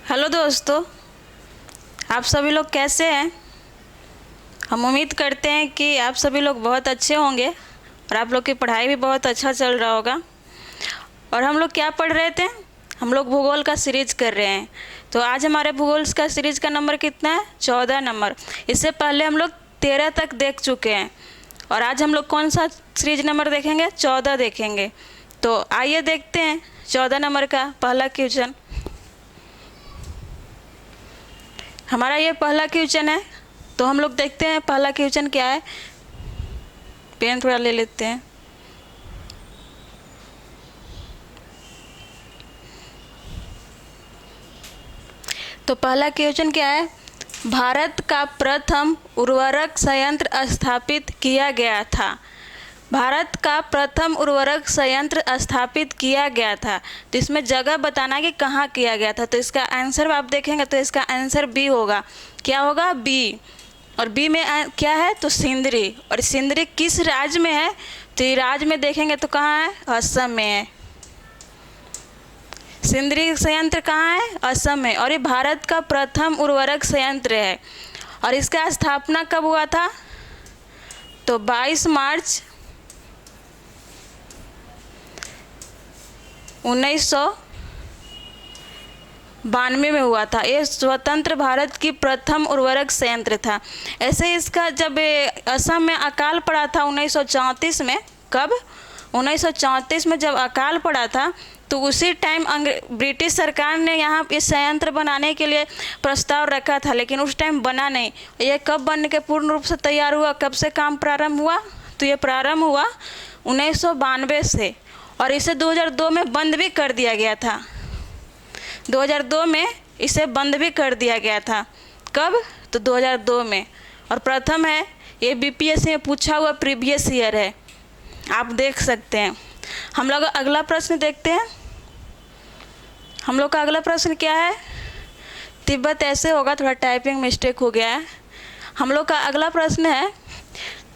Hello दोस्तों, आप सभी लोग कैसे हैं। हम उम्मीद करते हैं कि आप सभी लोग बहुत अच्छे होंगे और आप लोग की पढ़ाई भी बहुत अच्छा चल रहा होगा। और हम लोग क्या पढ़ रहे थे? हम लोग भूगोल का सीरीज कर रहे हैं। तो आज हमारे भूगोल का सीरीज का नंबर कितना है? 14 नंबर। इससे पहले हम लोग 13 तक देख चुके हैं और आज हम लोग कौन सा सीरीज नंबर देखेंगे? 14 देखेंगे। तो आइए देखते हैं 14 नंबर का पहला क्वेश्चन। हमारा ये पहला क्वेश्चन है, तो हम लोग देखते हैं पहला क्वेश्चन क्या है। पेन थोड़ा ले लेते हैं। तो पहला क्वेश्चन क्या है? भारत का प्रथम उर्वरक संयंत्र स्थापित किया गया था। भारत का प्रथम उर्वरक संयंत्र स्थापित किया गया था। तो इसमें जगह बताना कि कहाँ किया गया था। तो इसका आंसर आप देखेंगे तो इसका आंसर बी होगा। क्या होगा? बी। और बी में क्या है? तो सिंदरी। और सिंदरी किस राज्य में है? तो ये राज्य में देखेंगे तो कहाँ है? असम में है। सिंदरी संयंत्र कहाँ है? असम में। और ये भारत का प्रथम उर्वरक संयंत्र है। और इसका स्थापना कब हुआ था? तो 22 मार्च 1992 में हुआ था। ये स्वतंत्र भारत की प्रथम उर्वरक संयंत्र था। ऐसे इसका जब असम में अकाल पड़ा था 1934 में। कब? 1934 में जब अकाल पड़ा था तो उसी टाइम ब्रिटिश सरकार ने यहाँ इस संयंत्र बनाने के लिए प्रस्ताव रखा था, लेकिन उस टाइम बना नहीं। ये कब बन के पूर्ण रूप से तैयार हुआ? कब से काम प्रारंभ हुआ? तो ये प्रारंभ हुआ 1992 से और इसे 2002 में बंद भी कर दिया गया था। 2002 में इसे बंद भी कर दिया गया था। कब? तो 2002 में। और प्रथम है, ये बीपीएससी में पूछा हुआ प्रीवियस ईयर है, आप देख सकते हैं। हम लोग अगला प्रश्न देखते हैं। हम लोग का अगला प्रश्न क्या है? तिब्बत ऐसे होगा, थोड़ा टाइपिंग मिस्टेक हो गया है। हम लोग का अगला प्रश्न है,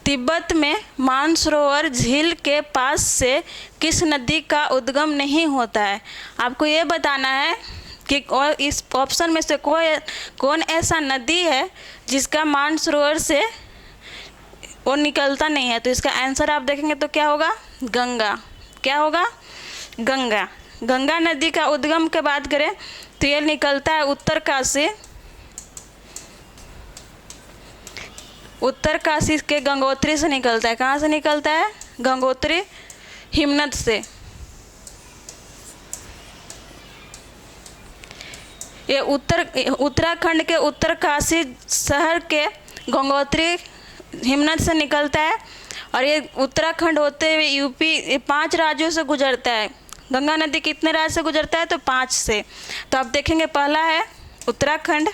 तिब्बत में मानसरोवर झील के पास से किस नदी का उद्गम नहीं होता है? आपको ये बताना है कि और इस ऑप्शन में से कौन ऐसा नदी है जिसका मानसरोवर से वो निकलता नहीं है। तो इसका आंसर आप देखेंगे तो क्या होगा? गंगा। क्या होगा? गंगा। गंगा नदी का उद्गम की बात करें तो ये निकलता है उत्तरकाशी के गंगोत्री से निकलता है। कहाँ से निकलता है? गंगोत्री हिमनद से। ये उत्तराखंड के उत्तरकाशी शहर के गंगोत्री हिमनद से निकलता है और ये उत्तराखंड होते हुए यूपी 5 राज्यों से गुजरता है। गंगा नदी कितने राज्य से गुजरता है? तो 5 से। तो आप देखेंगे पहला है उत्तराखंड।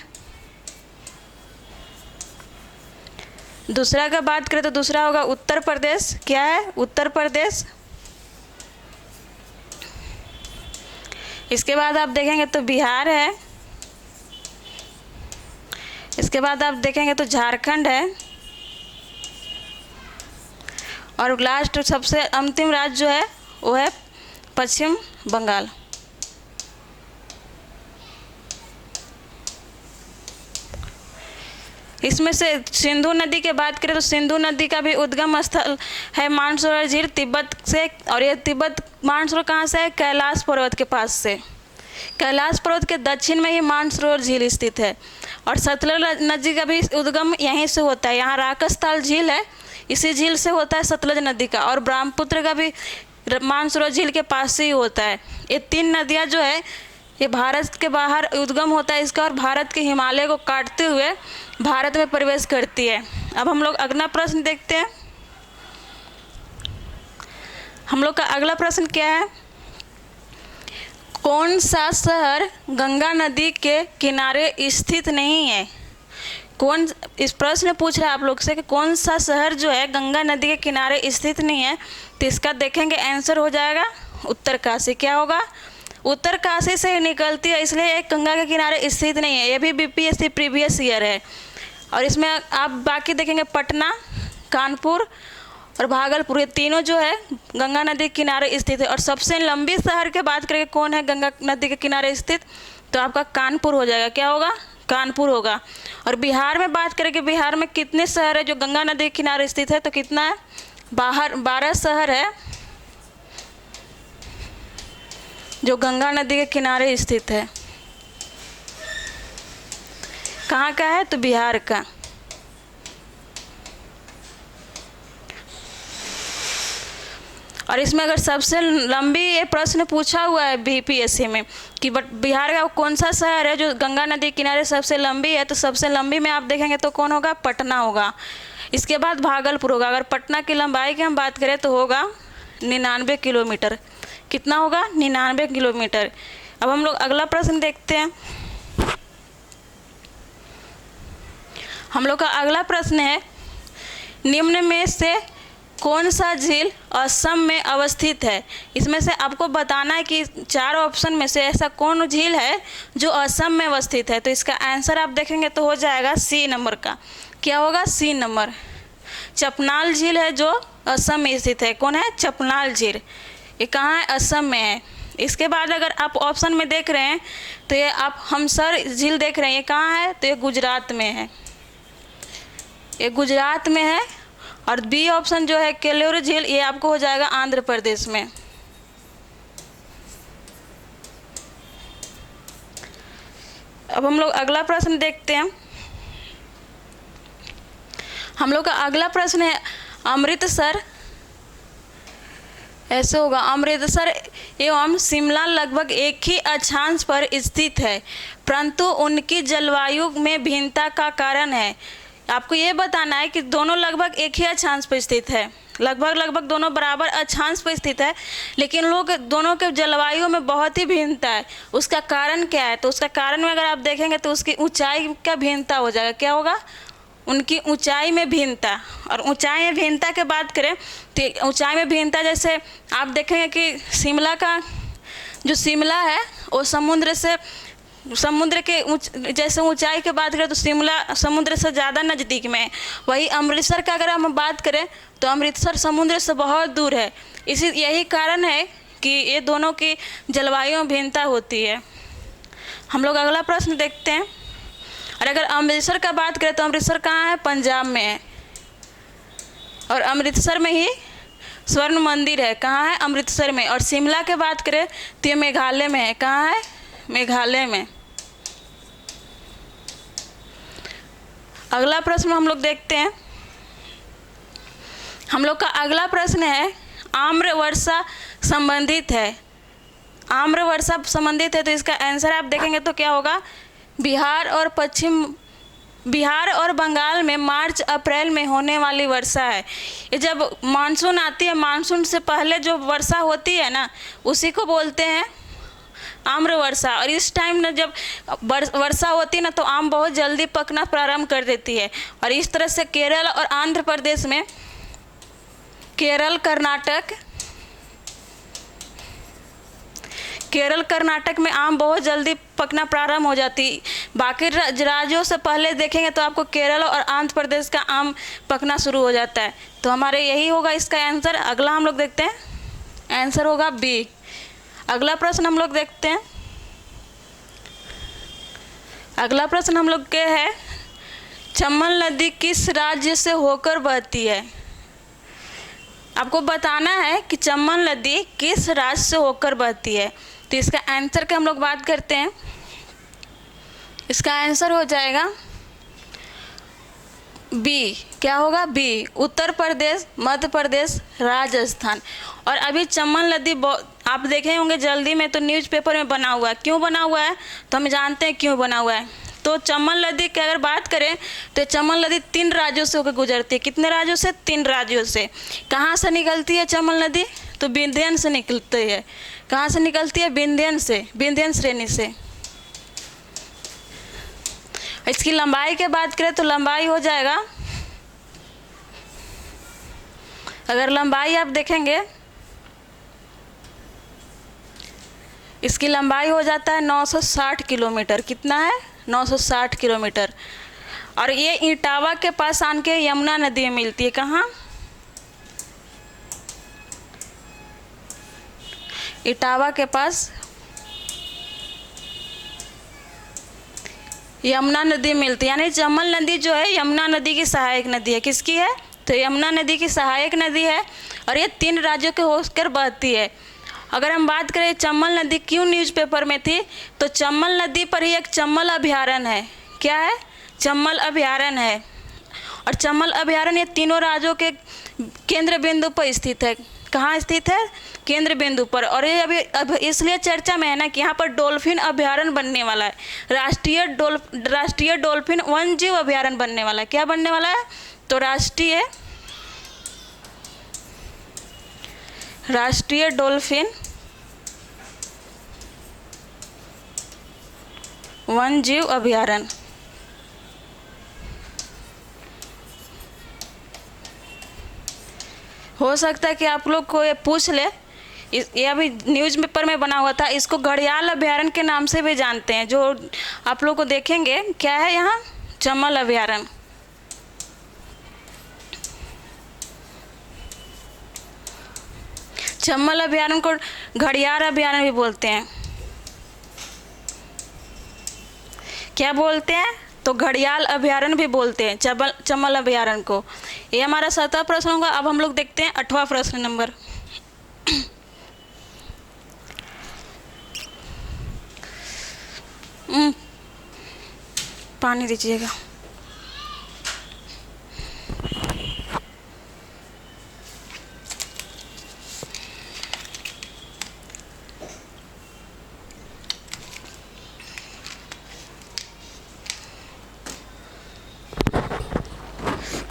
दूसरा का बात करें तो दूसरा होगा उत्तर प्रदेश। क्या है? उत्तर प्रदेश। इसके बाद आप देखेंगे तो बिहार है। इसके बाद आप देखेंगे तो झारखंड है। और लास्ट सबसे अंतिम राज्य जो है वो है पश्चिम बंगाल। इसमें से सिंधु नदी की बात करें तो सिंधु नदी का भी उद्गम स्थल है मानसरोवर झील तिब्बत से। और ये तिब्बत मानसरोवर कहाँ से है? कैलाश पर्वत के पास से। कैलाश पर्वत के दक्षिण में ही मानसरोवर झील स्थित है। और सतलज नदी का भी उद्गम यहीं से होता है। यहाँ राकसताल झील है, इसी झील से होता है सतलज नदी का। और ब्रह्मपुत्र का भी मानसरोवर झील के पास से ही होता है। ये 3 नदियाँ जो है ये भारत के बाहर उद्गम होता है इसका और भारत के हिमालय को काटते हुए भारत में प्रवेश करती है। अब हम लोग अगला प्रश्न देखते हैं। हम लोग का अगला प्रश्न क्या है? कौन सा शहर गंगा नदी के किनारे स्थित नहीं है? कौन, इस प्रश्न पूछ रहा है आप लोग से कि कौन सा शहर जो है गंगा नदी के किनारे स्थित नहीं है। तो इसका देखेंगे आंसर हो जाएगा उत्तरकाशी। क्या होगा? उत्तरकाशी से ही निकलती है, इसलिए एक गंगा के किनारे स्थित नहीं है। ये भी बीपीएससी प्रीवियस ईयर है। और इसमें आप बाकी देखेंगे पटना, कानपुर और भागलपुर, ये तीनों जो है गंगा नदी के किनारे स्थित है। और सबसे लंबी शहर की बात करें कौन है गंगा नदी के किनारे स्थित? तो आपका कानपुर हो जाएगा। क्या होगा? कानपुर होगा। और बिहार में बात करें कि बिहार में कितने शहर है जो गंगा नदी के किनारे स्थित है, तो कितना है? 12 शहर है जो गंगा नदी के किनारे स्थित है। कहाँ का है? तो बिहार का। और इसमें अगर सबसे लंबी ये प्रश्न पूछा हुआ है बीपीएससी में कि बिहार का कौन सा शहर है जो गंगा नदी किनारे सबसे लंबी है, तो सबसे लंबी में आप देखेंगे तो कौन होगा? पटना होगा। इसके बाद भागलपुर होगा। अगर पटना की लंबाई की हम बात करें तो होगा 99 किलोमीटर। कितना होगा? 99 किलोमीटर। अब हम लोग अगला प्रश्न देखते हैं। हम लोग का अगला प्रश्न है, निम्न में से कौन सा झील असम में अवस्थित है? इसमें से आपको बताना है कि 4 ऑप्शन में से ऐसा कौन झील है जो असम में अवस्थित है। तो इसका आंसर आप देखेंगे तो हो जाएगा सी नंबर का। क्या होगा? सी नंबर। चपनाल झील है जो असम में स्थित है। कौन है? चपनाल झील। ये कहाँ है? असम में है। इसके बाद अगर आप ऑप्शन में देख रहे हैं तो ये आप हमसर झील देख रहे हैं, ये कहाँ है? तो ये गुजरात में है। ये गुजरात में है। और बी ऑप्शन जो है केल्लोर झील, ये आपको हो जाएगा आंध्र प्रदेश में। अब हम लोग अगला प्रश्न देखते हैं। हम लोग का अगला प्रश्न है, अमृतसर, ऐसे होगा, अमृतसर एवं शिमला लगभग एक ही अक्षांश पर स्थित है, परंतु उनकी जलवायु में भिन्नता का कारण है। आपको ये बताना है कि दोनों लगभग एक ही अक्षांश पर स्थित है, लगभग दोनों बराबर अक्षांश पर स्थित है, लेकिन लोग दोनों के जलवायु में बहुत ही भिन्नता है। उसका कारण क्या है? तो उसका कारण में अगर आप देखेंगे तो उसकी ऊंचाई का भिन्नता हो जाएगा। क्या होगा? उनकी ऊंचाई में भिन्नता। और ऊंचाई में भिन्नता की बात करें तो ऊंचाई में भिन्नता जैसे आप देखेंगे कि शिमला का जो शिमला है वो समुद्र के जैसे ऊंचाई की बात करें तो शिमला समुद्र से ज़्यादा नज़दीक में है। वही अमृतसर का अगर हम बात करें तो अमृतसर समुद्र से बहुत दूर है। यही कारण है कि ये दोनों की जलवायु में भिन्नता होती है। हम लोग अगला प्रश्न देखते हैं। और अगर अमृतसर का बात करें तो अमृतसर कहाँ है? पंजाब में है। और अमृतसर में ही स्वर्ण मंदिर है। कहाँ है? अमृतसर में। और शिमला की बात करें तो ये मेघालय में है। कहाँ है? मेघालय में। अगला प्रश्न हम लोग देखते हैं। हम लोग का अगला प्रश्न है, आम्र वर्षा संबंधित है। आम्र वर्षा संबंधित है तो इसका आंसर आप देखेंगे तो क्या होगा? बिहार और बंगाल में मार्च अप्रैल में होने वाली वर्षा है। ये जब मानसून आती है, मानसून से पहले जो वर्षा होती है ना, उसी को बोलते हैं आम्र वर्षा। और इस टाइम ना जब वर्षा होती है ना तो आम बहुत जल्दी पकना प्रारंभ कर देती है। और इस तरह से केरल और आंध्र प्रदेश में, केरल कर्नाटक में आम बहुत जल्दी पकना प्रारंभ हो जाती। बाकी राज्यों से पहले देखेंगे तो आपको केरल और आंध्र प्रदेश का आम पकना शुरू हो जाता है। तो हमारे यही होगा इसका आंसर। अगला हम लोग देखते हैं, आंसर होगा बी। अगला प्रश्न हम लोग देखते हैं। अगला प्रश्न हम लोग के है, चंबल नदी किस राज्य से होकर बहती है? आपको बताना है कि चंबल नदी किस राज्य से होकर बहती है। तो इसका आंसर की हम लोग बात करते हैं। इसका आंसर हो जाएगा बी। क्या होगा? बी, उत्तर प्रदेश, मध्य प्रदेश, राजस्थान। और अभी चंबल नदी आप देखे होंगे जल्दी में तो न्यूज़पेपर में बना हुआ है। क्यों बना हुआ है? तो हम जानते हैं क्यों बना हुआ है। तो चंबल नदी की अगर बात करें तो चंबल नदी 3 राज्यों से होकर गुजरती है। कितने राज्यों से? 3 राज्यों से। कहाँ से निकलती है चंबल नदी? तो विंध्य से निकलती है। कहाँ से निकलती है? विंध्य से, विंध्य श्रेणी से। इसकी लंबाई की बात करें तो लंबाई हो जाएगा, अगर लंबाई आप देखेंगे इसकी लंबाई हो जाता है 960 किलोमीटर। कितना है? 960 किलोमीटर। और ये इटावा के पास आन के यमुना नदी में मिलती है। कहाँ? इटावा के पास यमुना नदी मिलती है, यानी चंबल नदी जो है यमुना नदी की सहायक नदी है। किसकी है? तो यमुना नदी की सहायक नदी है और ये 3 राज्यों के होकर बहती है। अगर हम बात करें चंबल नदी क्यों न्यूज़पेपर में थी, तो चंबल नदी पर ही एक चंबल अभयारण्य है। क्या है? चंबल अभयारण्य है। और चंबल अभयारण्य ये तीनों राज्यों के केंद्र बिंदु पर स्थित है। कहाँ स्थित है? केंद्र बिंदु पर। और ये अभी अब इसलिए चर्चा में है ना कि यहाँ पर डॉल्फिन अभयारण्य बनने वाला है। राष्ट्रीय डॉल्फिन वन्यजीव अभयारण्य बनने वाला है। क्या बनने वाला है? तो राष्ट्रीय डॉल्फिन वन्यजीव अभयारण्य। हो सकता है कि आप लोग को ये पूछ ले, ये अभी न्यूज़ पेपर में बना हुआ था, इसको घड़ियाल अभयारण्य के नाम से भी जानते हैं। जो आप लोग को देखेंगे क्या है यहाँ? चंबल अभयारण्य। चंबल अभयारण्य को घड़ियाल अभयारण्य भी बोलते हैं। क्या बोलते हैं? तो घड़ियाल अभयारण्य भी बोलते हैं चंबल अभयारण्य को। ये हमारा 7वां प्रश्न होगा। अब हम लोग देखते हैं 8वां प्रश्न नंबर। पानी दीजिएगा।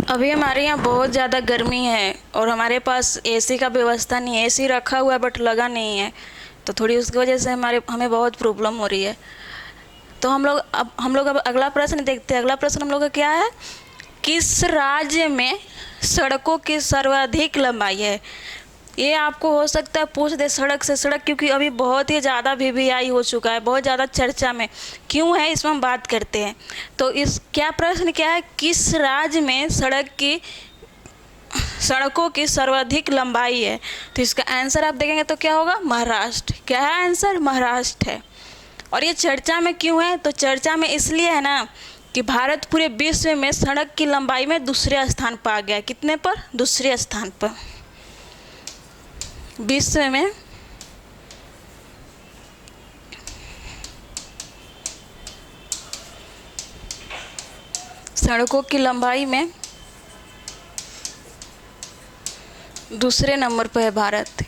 अभी हमारे यहाँ बहुत ज़्यादा गर्मी है और हमारे पास एसी का व्यवस्था नहीं है। एसी रखा हुआ है बट लगा नहीं है, तो थोड़ी उसकी वजह से हमें बहुत प्रॉब्लम हो रही है। तो हम लोग अब अगला प्रश्न देखते हैं। अगला प्रश्न हम लोग का क्या है? किस राज्य में सड़कों की सर्वाधिक लंबाई है? ये आपको हो सकता है पूछ दे सड़क से सड़क, क्योंकि अभी बहुत ही ज़्यादा VVI हो चुका है, बहुत ज़्यादा चर्चा में क्यों है, इसमें हम बात करते हैं। तो इस क्या प्रश्न क्या है? किस राज्य में सड़कों की सर्वाधिक लंबाई है? तो इसका आंसर आप देखेंगे तो क्या होगा? महाराष्ट्र। क्या है आंसर? महाराष्ट्र है। और ये चर्चा में क्यों है? तो चर्चा में इसलिए है ना कि भारत पूरे विश्व में सड़क की लंबाई में दूसरे स्थान पर आ गया। कितने पर? दूसरे स्थान पर। विश्व में सड़कों की लंबाई में दूसरे नंबर पर है भारत।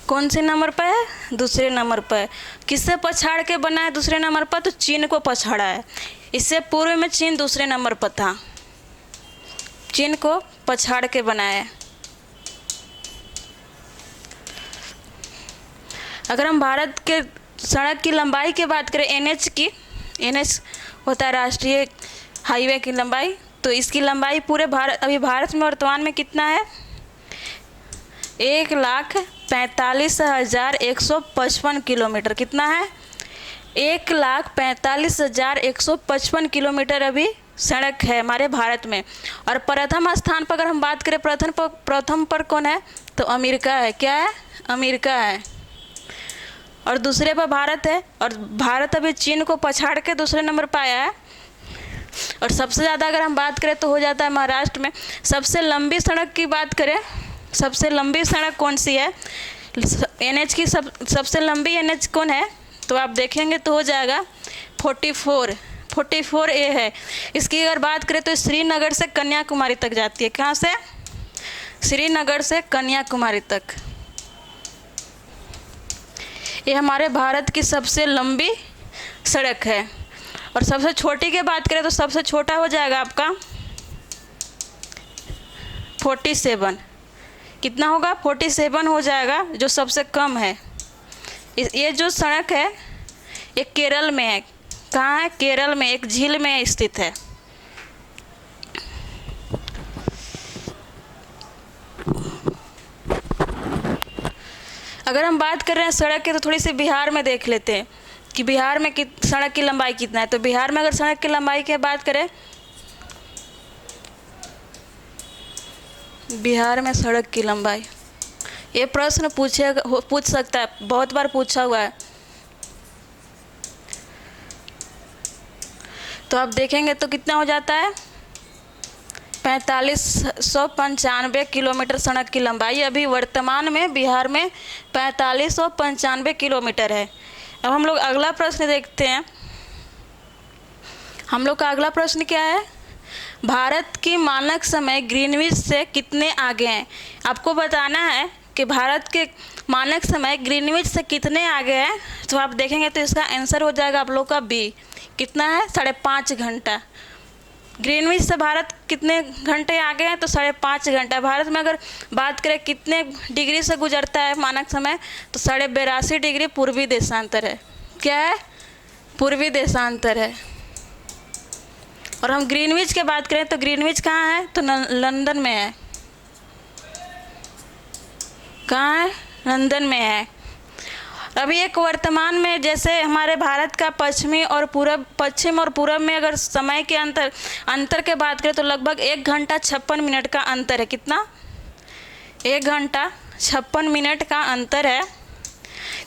कौन से नंबर पर है? दूसरे नंबर पर है। किससे पछाड़ के बना है दूसरे नंबर पर? तो चीन को पछाड़ा है। इससे पूर्व में चीन दूसरे नंबर पर था, चीन को पछाड़ के बनाया है। अगर हम भारत के सड़क की लंबाई की बात करें, NH होता है राष्ट्रीय हाईवे की लंबाई, तो इसकी लंबाई पूरे अभी भारत में वर्तमान में कितना है? 1,45,155 किलोमीटर। कितना है? 1,45,155 किलोमीटर अभी सड़क है हमारे भारत में। और प्रथम स्थान पर अगर हम बात करें, प्रथम पर कौन है? तो अमेरिका है। क्या है? अमेरिका है। और दूसरे पर भारत है। और भारत अभी चीन को पछाड़ के दूसरे नंबर पर आया है। और सबसे ज़्यादा अगर हम बात करें तो हो जाता है महाराष्ट्र में। सबसे लंबी सड़क की बात करें, सबसे लंबी सड़क कौन सी है? NH की सबसे लंबी NH कौन है? तो आप देखेंगे तो हो जाएगा 44A है। इसकी अगर बात करें तो श्रीनगर से कन्याकुमारी तक जाती है। कहाँ से? श्रीनगर से कन्याकुमारी तक। ये हमारे भारत की सबसे लंबी सड़क है। और सबसे छोटी की बात करें तो सबसे छोटा हो जाएगा आपका 47। कितना होगा? 47 हो जाएगा, जो सबसे कम है। ये जो सड़क है ये केरल में है। कहाँ है? केरल में एक झील में स्थित है। अगर हम बात कर रहे हैं सड़क की, तो थोड़ी सी बिहार में देख लेते हैं कि बिहार में सड़क की लंबाई कितना है। तो बिहार में अगर सड़क की लंबाई की बात करें, बिहार में सड़क की लंबाई, ये प्रश्न पूछ सकता है, बहुत बार पूछा हुआ है। तो आप देखेंगे तो कितना हो जाता है, 4595 किलोमीटर सड़क की लंबाई अभी वर्तमान में बिहार में 4595 किलोमीटर है। अब हम लोग अगला प्रश्न देखते हैं। हम लोग का अगला प्रश्न क्या है, भारत की मानक समय ग्रीनविच से कितने आगे हैं। आपको बताना है कि भारत के मानक समय ग्रीनविच से कितने आगे हैं। तो आप देखेंगे तो इसका आंसर हो जाएगा आप लोग का बी, कितना है, 5.5 घंटा। ग्रीनविच से भारत कितने घंटे आगे हैं, तो 5.5 घंटा। भारत में अगर बात करें कितने डिग्री से गुजरता है मानक समय, तो 82.5 डिग्री पूर्वी देशांतर है। क्या है, पूर्वी देशांतर है। और हम ग्रीनविच की बात करें तो ग्रीनविच कहाँ है, तो लंदन में है। कहाँ है, लंदन में है। अभी एक वर्तमान में जैसे हमारे भारत का पश्चिम और पूरब में अगर समय के अंतर के बात करें तो लगभग 1 घंटा 56 मिनट का अंतर है। कितना, 1 घंटा 56 मिनट का अंतर है।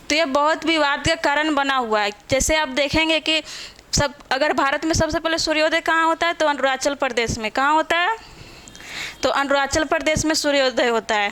तो ये बहुत विवाद का कारण बना हुआ है। जैसे आप देखेंगे कि अगर भारत में सबसे पहले सूर्योदय कहाँ होता है, तो अरुणाचल प्रदेश में। कहाँ होता है, तो अरुणाचल प्रदेश में सूर्योदय होता है।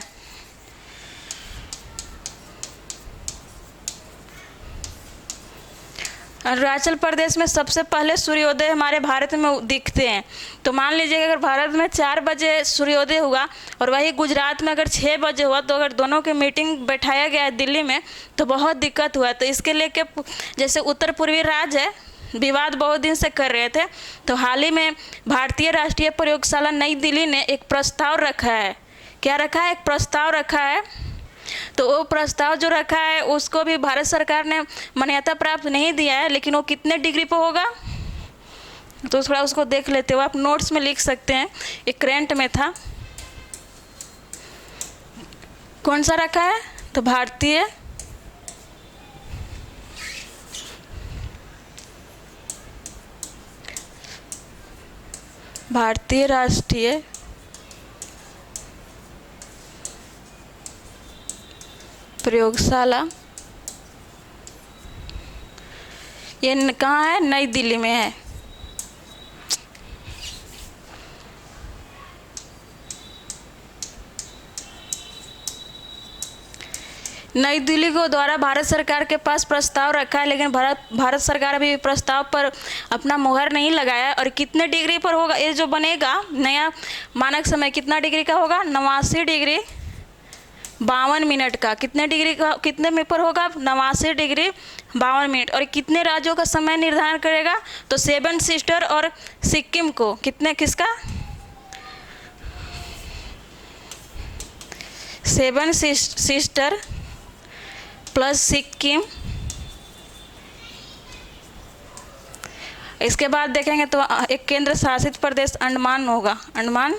अरुणाचल प्रदेश में सबसे पहले सूर्योदय हमारे भारत में दिखते हैं। तो मान लीजिए अगर भारत में 4 बजे सूर्योदय हुआ और वही गुजरात में अगर 6 बजे हुआ, तो अगर दोनों की मीटिंग बैठाया गया है दिल्ली में, तो बहुत दिक्कत हुआ। तो इसके लेके जैसे उत्तर पूर्वी राज्य है, विवाद बहुत दिन से कर रहे थे। तो हाल ही में भारतीय राष्ट्रीय प्रयोगशाला नई दिल्ली ने एक प्रस्ताव रखा है। क्या रखा है, एक प्रस्ताव रखा है। तो वो प्रस्ताव जो रखा है उसको भी भारत सरकार ने मान्यता प्राप्त नहीं दिया है, लेकिन वो कितने डिग्री पर होगा, तो थोड़ा उसको देख लेते हो। आप नोट्स में लिख सकते हैं, एक करेंट में था। कौन सा रखा है, तो भारतीय राष्ट्रीय प्रयोगशाला, ये कहाँ है, नई दिल्ली में है। नई दिल्ली को द्वारा भारत सरकार के पास प्रस्ताव रखा है, लेकिन भारत सरकार अभी प्रस्ताव पर अपना मुहर नहीं लगाया। और कितने डिग्री पर होगा ये जो बनेगा नया मानक समय, कितना डिग्री का होगा, 89 डिग्री 52 मिनट का। कितने डिग्री का, कितने में पर होगा, 89 डिग्री 52 मिनट। और कितने राज्यों का समय निर्धारण करेगा, तो 7 सिस्टर और सिक्किम को, कितने, किसका, 7 सिस्टर प्लस सिक्किम। इसके बाद देखेंगे तो एक केंद्र शासित प्रदेश अंडमान होगा, अंडमान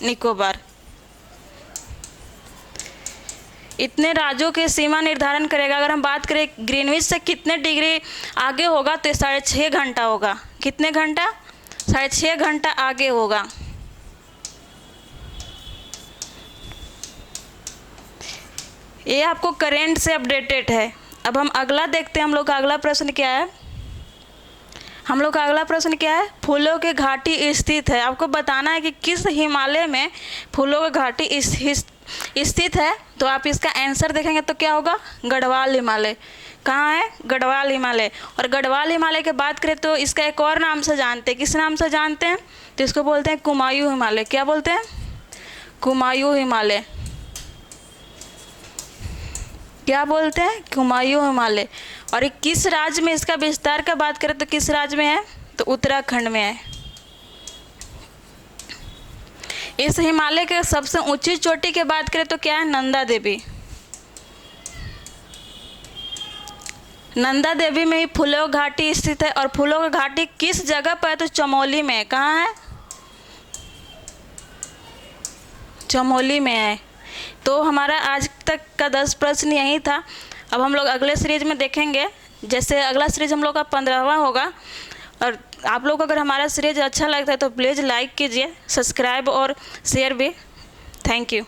निकोबार। इतने राज्यों की सीमा निर्धारण करेगा। अगर हम बात करें ग्रीनविच से कितने डिग्री आगे होगा, तो 6.5 घंटा होगा। कितने घंटा, 6.5 घंटा आगे होगा। ये आपको करेंट से अपडेटेड है। अब हम अगला देखते हैं। हम लोग का अगला प्रश्न क्या है, फूलों की घाटी स्थित है। आपको बताना है कि किस हिमालय में फूलों की घाटी स्थित है। तो आप इसका आंसर देखेंगे तो क्या होगा, गढ़वाल हिमालय। कहाँ है, गढ़वाल हिमालय। और गढ़वाल हिमालय की बात करें तो इसका एक और नाम से जानते हैं। किस नाम से जानते हैं, तो इसको बोलते हैं कुमायूं हिमालय। क्या बोलते हैं, कुमायूं हिमालय। क्या बोलते हैं, कुमायूं हिमालय। और किस राज्य में इसका विस्तार का बात करें तो किस राज्य में है, तो उत्तराखंड में है। इस हिमालय के सबसे ऊंची चोटी की बात करें तो क्या है, नंदा देवी। नंदा देवी में ही फूलों की घाटी स्थित है। और फूलों की घाटी किस जगह पर है, तो चमोली में है। कहाँ है, चमोली में है। तो हमारा आज तक का 10 प्रश्न यही था। अब हम लोग अगले सीरीज में देखेंगे। जैसे अगला सीरीज हम लोग का 15वां होगा। और आप लोग को अगर हमारा सीरीज अच्छा लगता है तो प्लीज़ लाइक कीजिए, सब्सक्राइब और शेयर भी। Thank you.